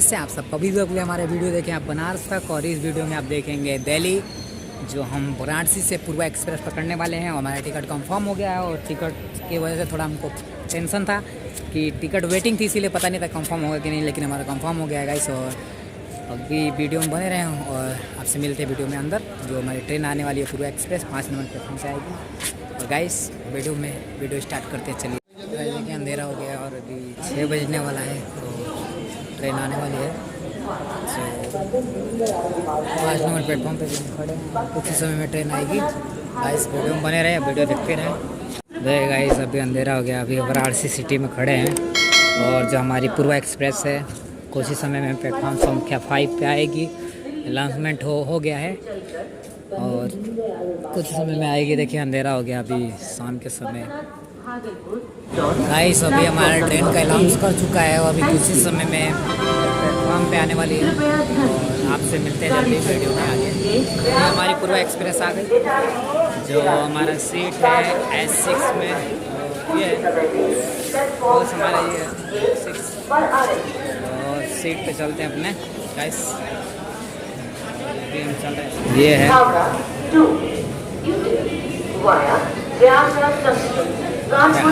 कैसे आप सब? अभी तक हमारे वीडियो देखें आप बनारस तक, और इस वीडियो में आप देखेंगे दिल्ली, जो हम वाराणसी से पूर्वा एक्सप्रेस पकड़ने वाले हैं। और हमारा टिकट कंफर्म हो गया है, और टिकट की वजह से थोड़ा हमको टेंशन था कि टिकट वेटिंग थी, इसीलिए पता नहीं था कंफर्म होगा कि नहीं, लेकिन हमारा कंफर्म हो गया है गाइस। और अभी वीडियो में बने रहे हैं और आपसे मिलते हैं वीडियो में अंदर। जो हमारी ट्रेन आने वाली है पूर्वा एक्सप्रेस 5 नंबर प्लेटफॉर्म से आएगी। और गाइस वीडियो स्टार्ट करते हैं, चलिए। देखिए अंधेरा हो गया और अभी 6 बजने वाला है, तो ट्रेन आने वाली है। तो 5 नंबर प्लेटफॉर्म पे खड़े हैं, कुछ ही समय में ट्रेन आएगी। गाइस वीडियो में बने रहे, वीडियो देखते रहें। देख गाइस अभी अंधेरा हो गया, अभी वाराणसी सिटी में खड़े हैं, और जो हमारी पूर्वा एक्सप्रेस है कुछ ही समय में प्लेटफॉर्म संख्या 5 पे आएगी। अनाउंसमेंट हो गया है और कुछ समय में आएगी। देखिए अंधेरा हो गया, अभी शाम के समय। गाइस अभी हमारा ट्रेन का अनाउंस कर चुका है, और अभी कुछ ही समय में प्लेटफॉर्म पे आने वाली है। और आपसे मिलते हैं जल्दी वीडियो में आगे। ये हमारी पूर्वा एक्सप्रेस आ गई, जो हमारा सीट है S6 में। ये हमारा ये 6 और सीट पे चलते हैं अपने गाइस। चल रहे हैं, ये है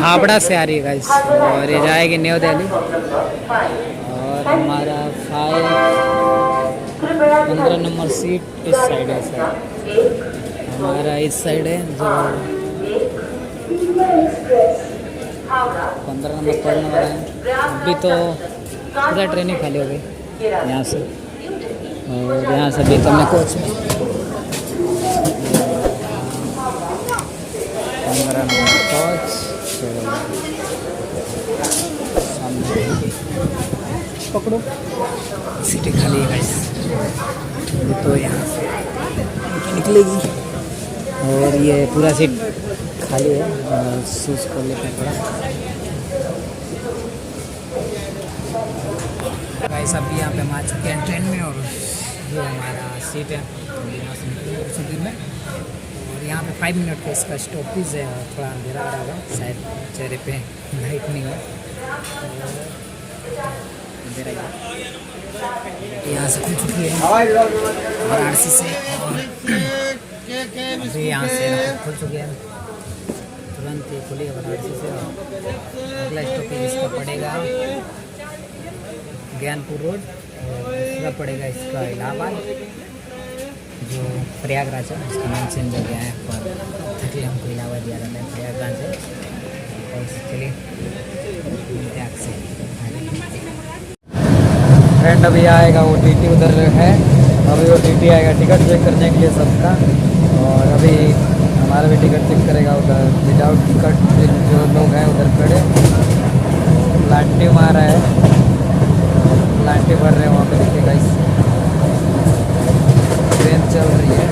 हावड़ा से आ रही है गाइस, और ये जाएगी न्यू दिल्ली। और हमारा 15 नंबर सीट इस साइड है, हमारा इस साइड है, जो 15 नंबर पढ़ने वाला है। अभी तो पूरा ट्रेन ही खाली हो गई यहाँ से, और यहाँ से भी तो मैं कोच में 15 नंबर कोच पकड़ो, सीटें खाली है गाइस। तो यहाँ से निकलेगी, और ये पूरा सीट खाली है। शूज़ को लेकर थोड़ा गाइस अभी यहाँ पे हम आ चुके हैं ट्रेन में, और ये हमारा सीट है। तो यहाँ से निकलेंगे कुछ देर में, और यहाँ पे 5 मिनट का इसका स्टॉपेज है। और थोड़ा अंधेरा आ रहा होगा, शायद चेहरे पे लाइट नहीं है, अंधेरा यहाँ से खुल चुकी है वाराणसी से, और अभी यहाँ से खुल चुकी है, तुरंत ही खुली है वाराणसी से। अगला स्टॉपेज इसका पड़ेगा ज्ञानपुर रोड, और दूसरा पड़ेगा इसका इलाहाबाद, जो प्रयागराज है, उसका नाम चेंज हो गया है, पर तकलीफ हमको इलाहाबाद दिया जाता है, प्रयागराज है। और चलिए त्याग से फ्रेंड अभी आएगा, वो टीटी उधर है, अभी वो टीटी आएगा टिकट चेक करने के लिए सबका। और अभी हमारा भी टिकट चेक करेगा उधर, विदाउट टिकट जो लोग हैं उधर खड़े। लांटी मार रहा है, लांटी भर रहे हैं वहाँ पे, देखिए गाइस ट्रेन चल रही है।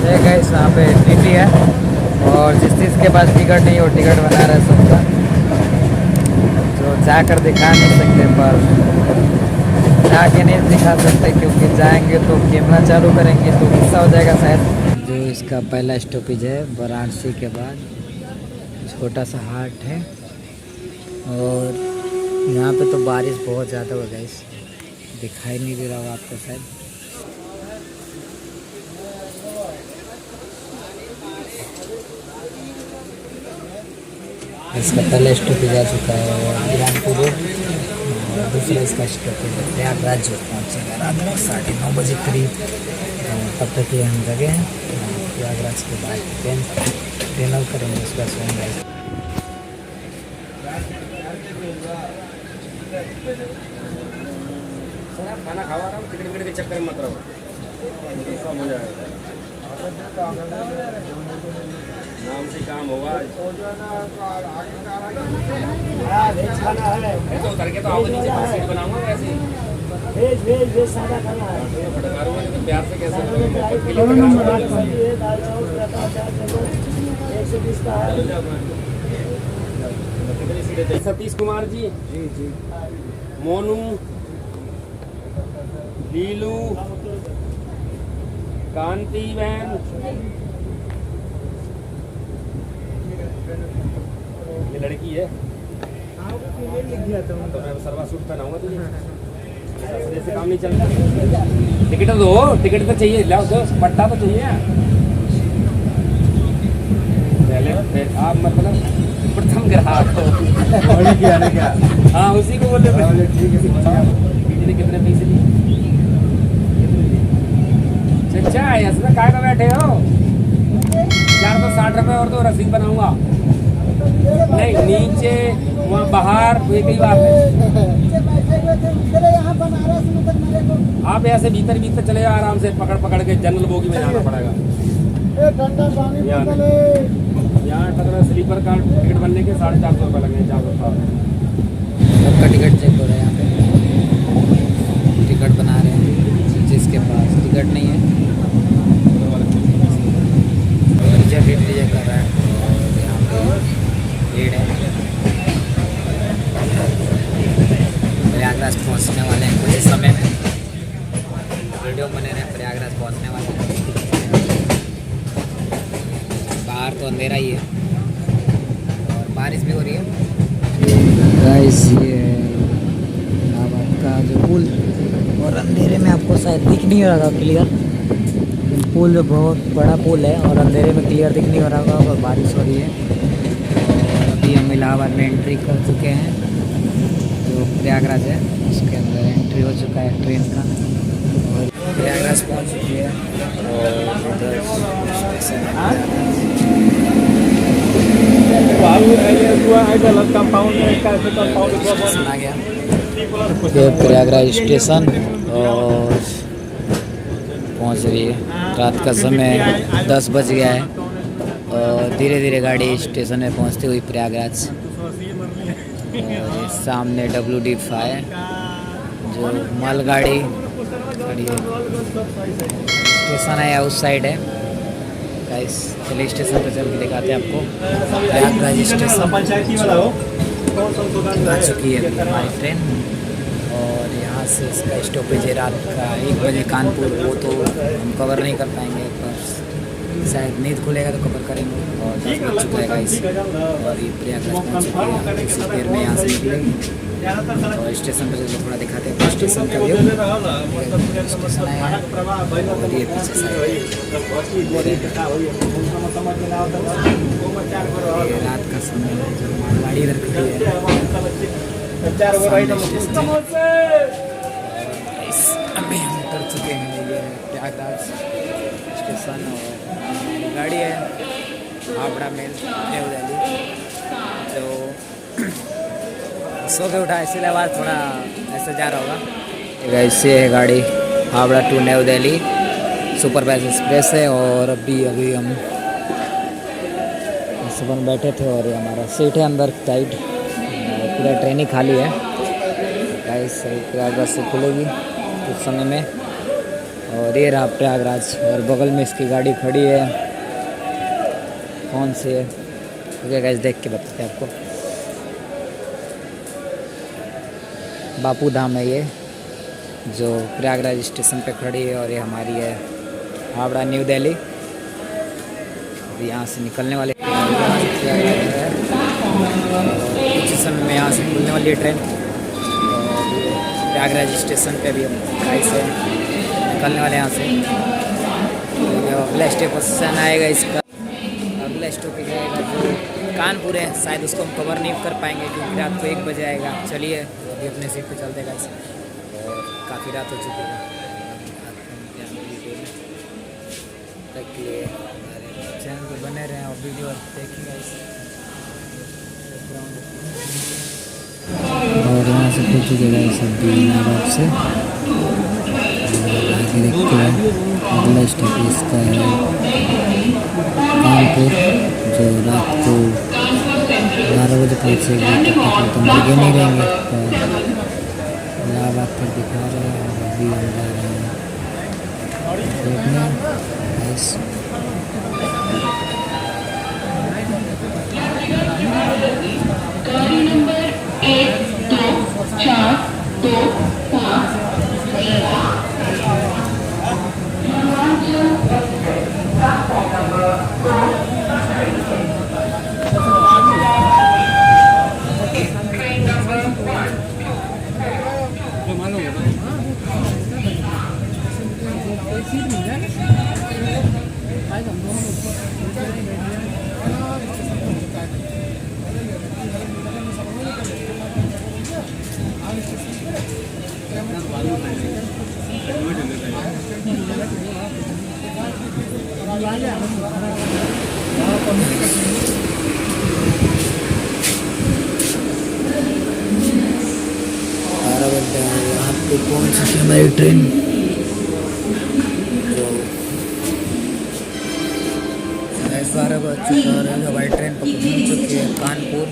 ये गाइस यहाँ पे टीटी है, और जिस चीज़ के पास टिकट नहीं वो टिकट बना रहा है सबका, जो जाकर दिखा नहीं सकते, पर जाके नहीं दिखा सकते क्योंकि जाएंगे तो कैमरा चालू करेंगे तो गुस्सा हो जाएगा शायद। जो इसका पहला स्टॉपेज है वाराणसी के बाद, छोटा सा हाट है। और यहाँ पे तो बारिश बहुत ज़्यादा हो गई, दिखाई नहीं दे रहा होगा आपको शायद। इसका पहला स्टॉपेज आ चुका है ज्ञानपुर रोड, और दूसरा इसका स्टॉपेज है प्रयागराज, जो पहुँचेगा रात में 9:30 बजे करीब। तब तक ये हम जगह हैं, प्रयागराज के बाद ट्रेन करेंगे उसका सोएंगे। खाना खावा था, टिकट के चक्कर में मत रहो, सब हो जाएगा, नाम से काम होगा। तो उतर के तो आओगे नीचे, सीट बनाऊंगा वैसे ही। भेज सादा खाना है, तो प्यार से कैसे 120 का है। सतीश कुमार जी, जी मोनू, लीलू, कांति बहन, ये लड़की है। तो मैं सरवा सूट पहनाऊंगा तुझे, ऐसे काम नहीं चलता। टिकट दो, टिकट तो चाहिए, लाओ दो, पट्टा तो चाहिए पहले। आप मतलब प्रथम ग्राहक हो। क्या? हाँ उसी को बोले। ठीक है, कितने पैसे दिए? चचा इसमें काय का बैठे हो? 460 रुपए और तो रसीद बनाऊंगा। नहीं नीचे वहाँ बाहर एक ही बात है। आप ऐसे भीतर भीतर चले जाओ आराम से, पकड़ पकड़ के जनरल बोगी में जाना पड़ेगा। यहाँ स्लीपर का टिकट बनने के 450 रुपये लगेंगे। 400 सबका टिकट चेक हो रहा है यहाँ पे, टिकट बना रहे हैं जिसके पास टिकट नहीं है रिजर्व कर रहा है। और यहाँ पे भीड़ है। प्रयागराज पहुँचने वाले हैं कुछ समय में, वीडियो बने रहे। प्रयागराज पहुँचने वाले हैं। बाहर तो अंधेरा ही है और बारिश भी हो रही है। गाइस ये इलाहाबाद का जो पुल, और अंधेरे में आपको शायद दिख नहीं रहा क्लियर, लेकिन पुल जो बहुत बड़ा पुल है और अंधेरे में क्लियर दिख नहीं हो रहा होगा और बारिश हो रही है। और अभी हम इलाहाबाद में एंट्री कर चुके हैं, जो प्रयागराज है उसके अंदर एंट्री हो चुका है ट्रेन का, और प्रयागराज पहुंच चुकी है। और उधर स्टेशन आ गया, ये प्रयागराज स्टेशन, और पहुंच रही है। रात का समय 10 बज गया है और धीरे धीरे गाड़ी स्टेशन में पहुंचती हुई प्रयागराज। और सामने WD-5 जो मालगाड़ी खड़ी है, स्टेशन है या उस साइड है। गाइस चलिए स्टेशन पर चल के दिखाते हैं आपको। प्रयागराज स्टेशन आ चुकी है हमारी ट्रेन, और यहाँ से इसका स्टॉपेज है रात का 1 बजे कानपुर। वो तो हम कवर नहीं कर पाएंगे, पर शायद नींद खुलेगा तो कवर करेंगे। और 10 बज चुका है गाइस, और ये प्रयागराज पहुँच चुकी है। कुछ देर में यहाँ से निकलेंगे और स्टेशन पर चलकर थोड़ा दिखाते हैं स्टेशन का व्यू। स्टेशन आया है और ये पीछे ये रात का समय है, जो मालगाड़ी इधर खड़ी है। अभी हम उतर चुके हैं, ये प्रयागराज स्टेशन, और गाड़ी है हावड़ा मेल न्यू दिल्ली। तो सो के उठा इसीलिए आवाज़ थोड़ा ऐसे जा रहा होगा। ऐसे है गाड़ी Howrah to New Delhi superfast express है। और अभी हम सुबह बैठे थे और ये हमारा सीट है अंदर टाइट, पूरा ट्रेन ही खाली है। गाइस प्रयागराज से खुलेगी कुछ समय में, और ये रहा प्रयागराज, और बगल में इसकी गाड़ी खड़ी है। कौन सी है ओके गाइस देख के बताते हैं आपको। बापू धाम है ये, जो प्रयागराज स्टेशन पे खड़ी है, और ये हमारी है हावड़ा न्यू दिल्ली। अभी यहाँ से निकलने वाले कुछ समय में यहाँ से खुलने वाली है ट्रेन। और प्रयागराज स्टेशन पे भी हम गाइस से निकलने वाले यहाँ से। अगला स्टेशन आएगा इसका, अगला स्टॉपेज आएगा जो कानपुर है। शायद उसको हम कवर नहीं कर पाएंगे क्योंकि रात को 1 बजे आएगा। चलिए अभी अपने सीट पे चलते गाइस, और काफ़ी रात हो चुकी है। तक लिए हमारे चैनल पे बने रहें और वीडियो देखिए गाइस। और यहाँ से खुल चुके गाइस अभी इलाहाबाद से, आगे देखते हैं अगला स्टॉपेज इसका है कानपुर, जो रात को 12 बजे पहुँचेगी। तो हम लगे नहीं रहेंगे, तो इलाहाबाद तक दिखा रहे हैं। अभी हम जा रहे हैं देखने गाइस। गाड़ी नंबर 1 2 4 2 5 ट्रेन यहाँ पे पहुँच चुकी है हमारी ट्रेन। जो 12 बज चुका है और हमारी ट्रेन पहुँच चुकी है कानपुर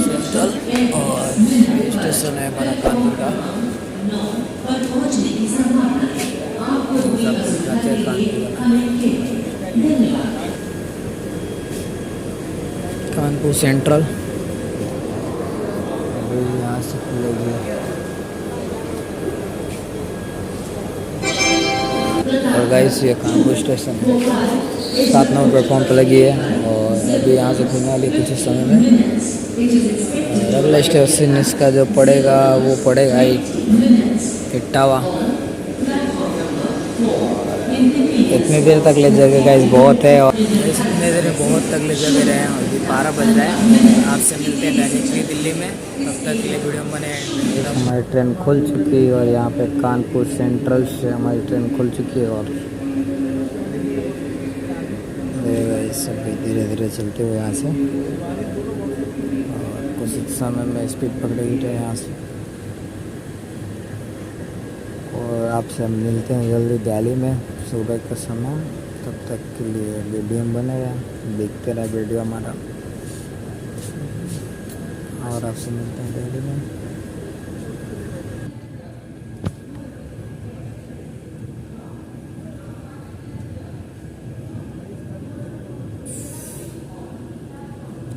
सेंट्रल और ये स्टेशन है हमारा कानपुर का। जाते हैं कानपुर सेंट्रल। अभी यहाँ से खुलेगी और गाइस ये कानपुर स्टेशन है, 7 नंबर प्लेटफॉर्म पर लगी है और अभी यहाँ से खुलने वाली कुछ ही समय में। अगला स्टेशन इसका जो पड़ेगा वो पड़ेगा इटावा। इतनी देर तक ले जाएगा गाइस बहुत है और इतनी देर बहुत तक ले जाके रहे हैं। अभी 12 बज रहा है। आपसे मिलते हैं डायरेक्टली दिल्ली में, तब तक के लिए वीडियो बने। हमारी ट्रेन खुल चुकी है और यहाँ पे कानपुर सेंट्रल से हमारी ट्रेन खुल चुकी है और सब धीरे धीरे चलते हुए यहाँ से और कुछ समय में स्पीड पकड़ेगी ट्रेन यहाँ से। और आपसे हम मिलते हैं जल्दी दिल्ली में सुबह का समय। तब तक के लिए वीडियो में बने रहें, देखते रहे वीडियो हमारा और आपसे मिलते हैं दिल्ली में।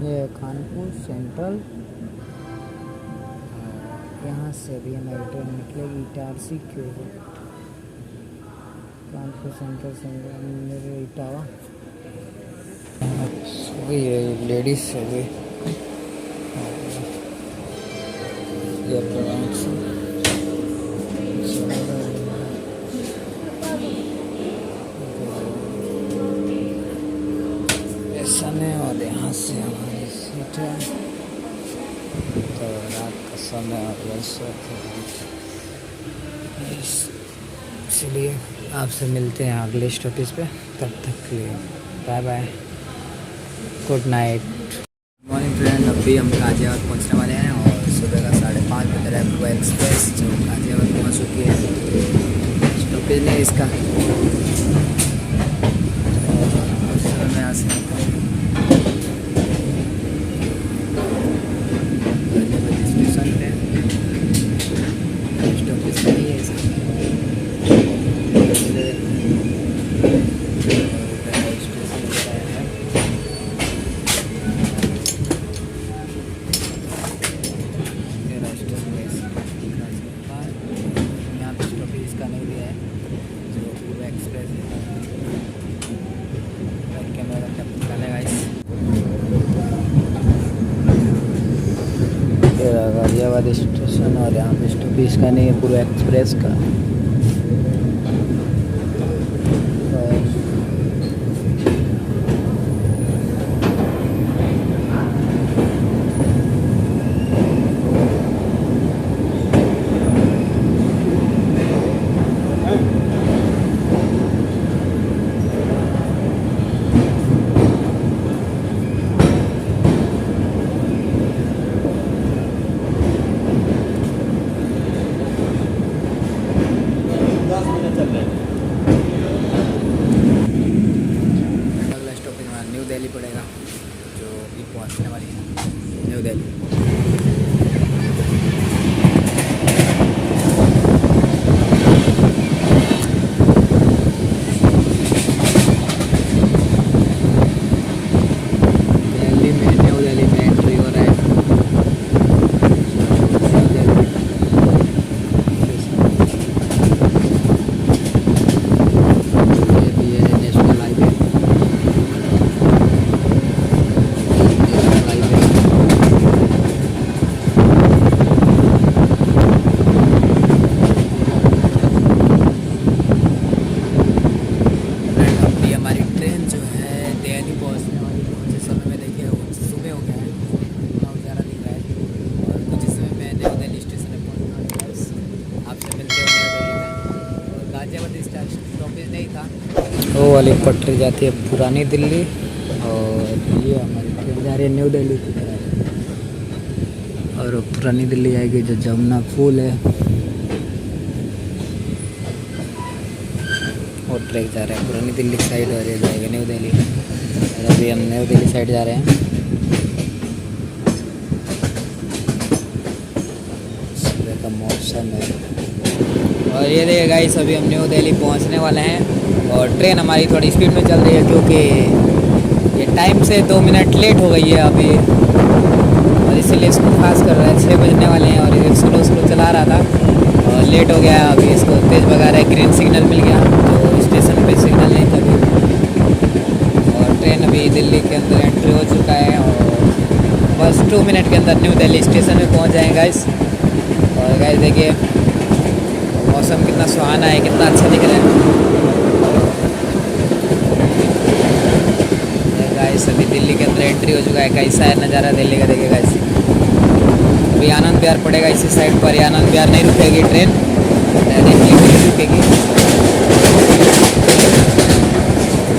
ये कानपुर सेंट्रल, यहाँ से अभी हमारी ट्रेन निकलेगी इटारसी के कानपुर सेंट्रल से मेरे इटावा। ये लेडीज है ये समय और यहाँ से हमारी सीट है तो रात का समय और इसलिए आपसे मिलते हैं अगले स्टॉपेज पे। तब तक के लिए bye bye, good night. Morning train अभी हम गाजियाबाद पहुंचने वाले हैं और सुबह का 5:30 बजे रैपिडो एक्सप्रेस जो गाजियाबाद पहुंच चुकी है। स्टॉपेज नहीं इसका मैं यहाँ से स्टेशन पे स्टॉपेज नहीं है इसका। गाजियाबाद स्टेशन और यहाँ पे स्टॉपेज का नहीं है पूरा एक्सप्रेस का। पहले पटरी जाती है पुरानी दिल्ली और ये हमारी ट्रेन जा रही है न्यू दिल्ली की तरफ। और पुरानी दिल्ली आएगी जो जमुना पुल है और ट्रैक जा रहा है पुरानी दिल्ली साइड और ये जाएगा न्यू दिल्ली। और अभी हम न्यू दिल्ली साइड जा रहे हैं। सुबह का मौसम है और ये देखिए गाइस अभी हम न्यू दिल्ली पहुंचने वाले हैं और ट्रेन हमारी थोड़ी स्पीड में चल रही है क्योंकि ये टाइम से 2 मिनट लेट हो गई है अभी और इसीलिए इसको फास्ट कर रहा है। 6 बजने वाले हैं और ये स्लो स्लो चला रहा था और लेट हो गया। अभी इसको तेज़ भगा रहा है, ग्रीन सिग्नल मिल गया तो स्टेशन पे सिग्नल नहीं था अभी। और ट्रेन अभी दिल्ली के अंदर एंट्री हो चुका है और बस 2 मिनट के अंदर न्यू दिल्ली स्टेशन में पहुंच जाएंगे गाइस। और गाइस देखिए मौसम कितना सुहाना है, कितना अच्छा दिख रहा है गाइस। अभी दिल्ली के अंदर एंट्री हो चुका है। कैसा है नज़ारा दिल्ली का देखिए गाइस। अभी आनंद विहार पड़ेगा इसी साइड पर। आनंद विहार नहीं रुकेगी ट्रेन, डायरेक्टली नहीं रुकेगी।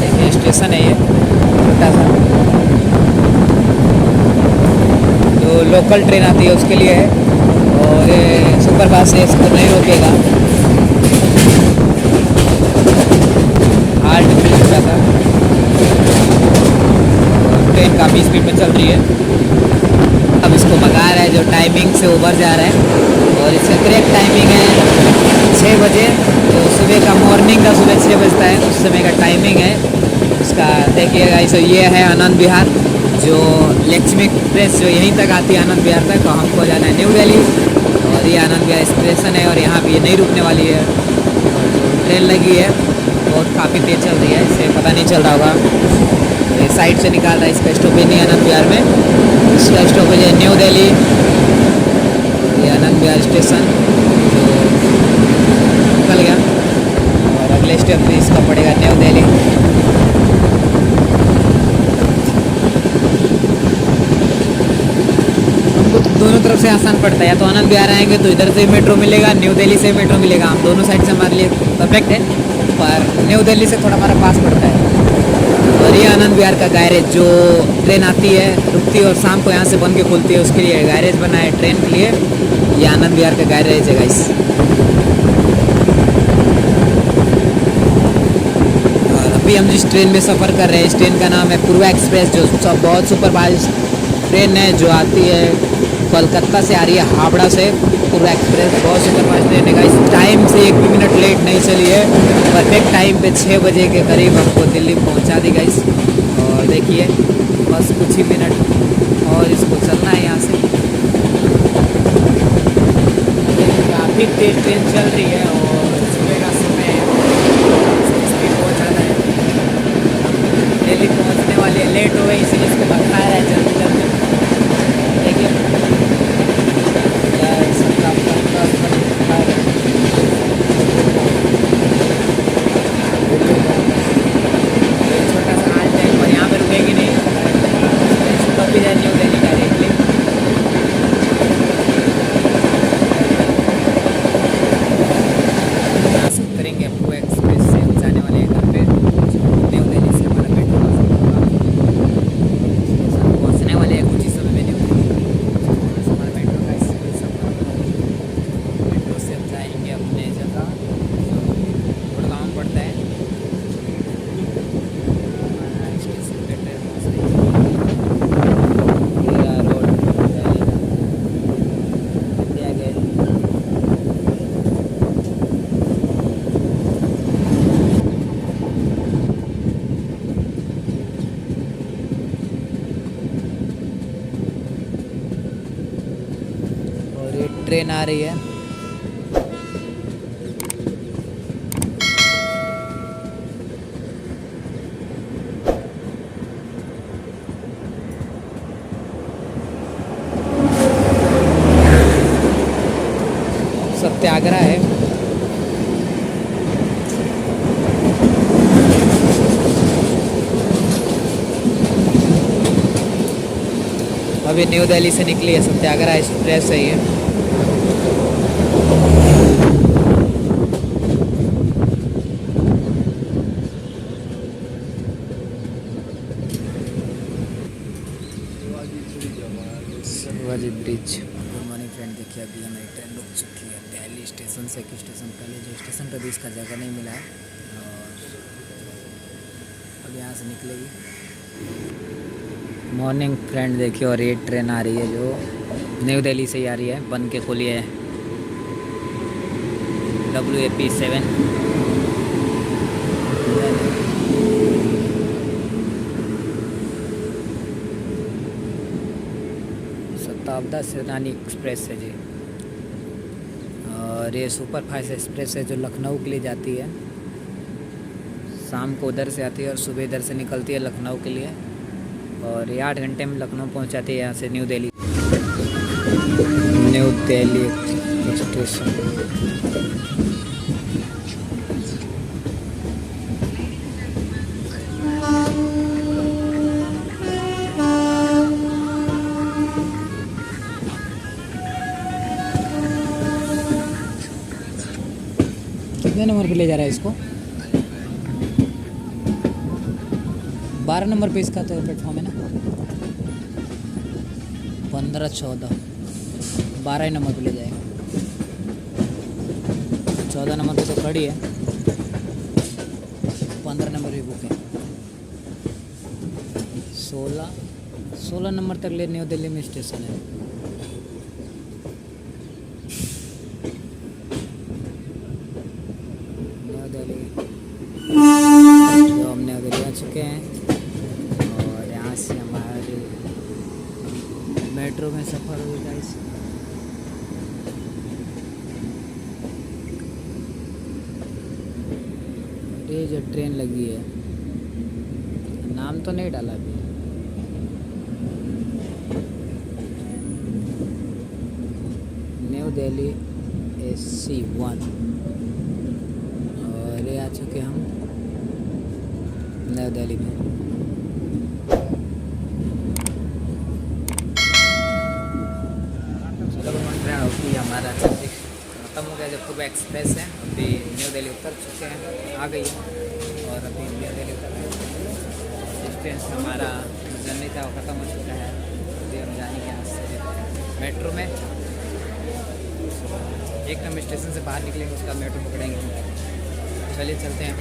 देखिए स्टेशन है ये छोटा सा, जो लोकल ट्रेन आती है उसके लिए है और ये सुपर फास्ट है, इसको नहीं रोकेगा। हार्ड मिल चुका था। ट्रेन काफ़ी स्पीड में चल रही है। अब इसको भगा रहा है जो टाइमिंग से उबर जा रहा है और इसका करेक्ट टाइमिंग है 6 बजे। तो सुबह का मॉर्निंग का सुबह 6 बजता है उस समय का टाइमिंग है उसका। देखिएगा इसे ये है आनंद विहार, जो लक्ष्मी एक्सप्रेस जो यहीं तक आती है आनंद विहार तक। तो हमको जाना है न्यू दिल्ली और ये आनंद विहार स्टेशन है और यहाँ पे ये नहीं रुकने वाली है। और जो ट्रेन लगी है और काफ़ी तेज़ चल रही है, इसे पता नहीं चल रहा होगा। ये साइड से निकाल रहा है, इसका स्टॉपेज नहीं आनंद विहार में, इसका स्टॉपेज है न्यू दिल्ली। ये आनंद विहार स्टेशन जो निकल गया और अगले स्टेप में इसका पड़ेगा न्यू दिल्ली। हमको तो दोनों तरफ से आसान पड़ता है, या तो आनंद विहार आएंगे तो इधर से मेट्रो मिलेगा, न्यू दिल्ली से मेट्रो मिलेगा। हम दोनों साइड से हमारे लिए परफेक्ट है, पर न्यू दिल्ली से थोड़ा हमारा पास पड़ता है। और ये आनंद विहार का गैरेज, जो ट्रेन आती है रुकती है और शाम को यहाँ से बन के खुलती है, उसके लिए गैरेज बना है ट्रेन के लिए। ये आनंद विहार का गैरेज है गाइस। और अभी हम जिस ट्रेन में सफ़र कर रहे हैं इस ट्रेन का नाम है पूर्वा एक्सप्रेस, जो बहुत सुपर फास्ट ट्रेन है जो आती है कोलकाता से, आ रही है हावड़ा से। पूर्वा एक्सप्रेस बहुत सुपर फास्ट ट्रेन है गाइस। टाइम से 1 भी मिनट लेट नहीं चली है, परफेक्ट टाइम पे 6 बजे के करीब हमको दिल्ली पहुंचा दी गाइस। और देखिए बस कुछ ही मिनट और इसको चलना है यहाँ से। काफ़ी तेज ट्रेन चल रही है और सुबह का समय है, स्पीड बहुत ज़्यादा है। दिल्ली पहुँचने वाली है, लेट हो गई इसलिए इसको भगा रहा है जल्दी जल्दी। देखिए छोटा सा हाल है और यहाँ पे रुकेगी नहीं, तो भी जाए न्यू दिल्ली डायरेक्टली। करेंगे पूर्वा एक्सप्रेस से जाने वाले घर पे न्यू दिल्ली से हमारा मेट्रो पहुँचने वाले हैं कुछ ही समय में न्यू दिल्ली। हमारा मेट्रो का मेट्रो से हम जाएंगे अपने जगह गुड़गांव पड़ता है। स्टेशन पे ट्रेन पहुँच रही है रोड इंडिया गेट। और ये ट्रेन आ रही है। सत्याग्रह है। अभी न्यू दिल्ली से निकली है सत्याग्रह एक्सप्रेस है ये। अभी हमारी ट्रेन रुक चुकी है दिल्ली स्टेशन से। एक स्टेशन पहले जो स्टेशन पर भी इसका जगह नहीं मिला है और अब यहाँ से निकलेगी। मॉर्निंग फ्रेंड देखिए, और ये ट्रेन आ रही है जो न्यू दिल्ली से ही आ रही है, बन के खुली है WAP7। शताब्दा सेनानी एक्सप्रेस है जी, और ये सुपर फास्ट एक्सप्रेस है जो लखनऊ के लिए जाती है। शाम को उधर से आती है और सुबह इधर से निकलती है लखनऊ के लिए, और ये 8 घंटे में लखनऊ पहुंच जाती है यहाँ से न्यू दिल्ली स्टेशन। कितने नंबर पे ले जा रहा है इसको? 12 नंबर पे इसका तो प्लेटफॉर्म है ना, 15, 14, 12 ही नंबर पे ले जाएगा। 14 नंबर पे तो खड़ी है, 15 नंबर भी बुक है। 16 नंबर तक ले न्यू दिल्ली में स्टेशन है। न्यू दिल्ली जो हम न्यू दिल्ली आ चुके हैं, और यहाँ से हमारे मेट्रो में सफ़र होगा गाइस। ये जो ट्रेन लगी है, नाम तो नहीं डाला अभी, न्यू दिल्ली AC1, और ये आ चुके हम न्यू दिल्ली में। चलो फ्रेंड, अभी हमारा ट्रैफिक खत्म हो गया। जो पूर्व एक्सप्रेस है अभी न्यू दिल्ली उतर चुके हैं, आ गई है, और अभी न्यू दिल्ली उतर गए। इस ट्रेन से हमारा जर्नी था वो ख़त्म हो चुका है। अभी हम जाएंगे यहाँ से मेट्रो में। एक हम स्टेशन से बाहर निकलेंगे, उसका मेट्रो पकड़ेंगे। चलिए चलते हैं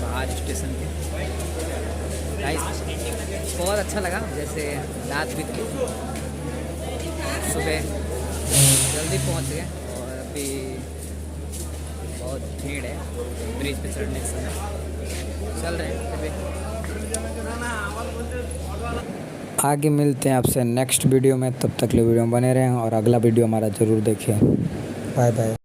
बाहर स्टेशन के। गाइस बहुत अच्छा लगा, जैसे रात बीत गई, सुबह जल्दी पहुंच गए, और अभी बहुत भीड़ है ब्रिज पे चढ़ने के समय। चल रहे हैं अभी। आगे मिलते हैं आपसे नेक्स्ट वीडियो में, तब तक ले वीडियो में बने रहें और अगला वीडियो हमारा ज़रूर देखें। Bye bye.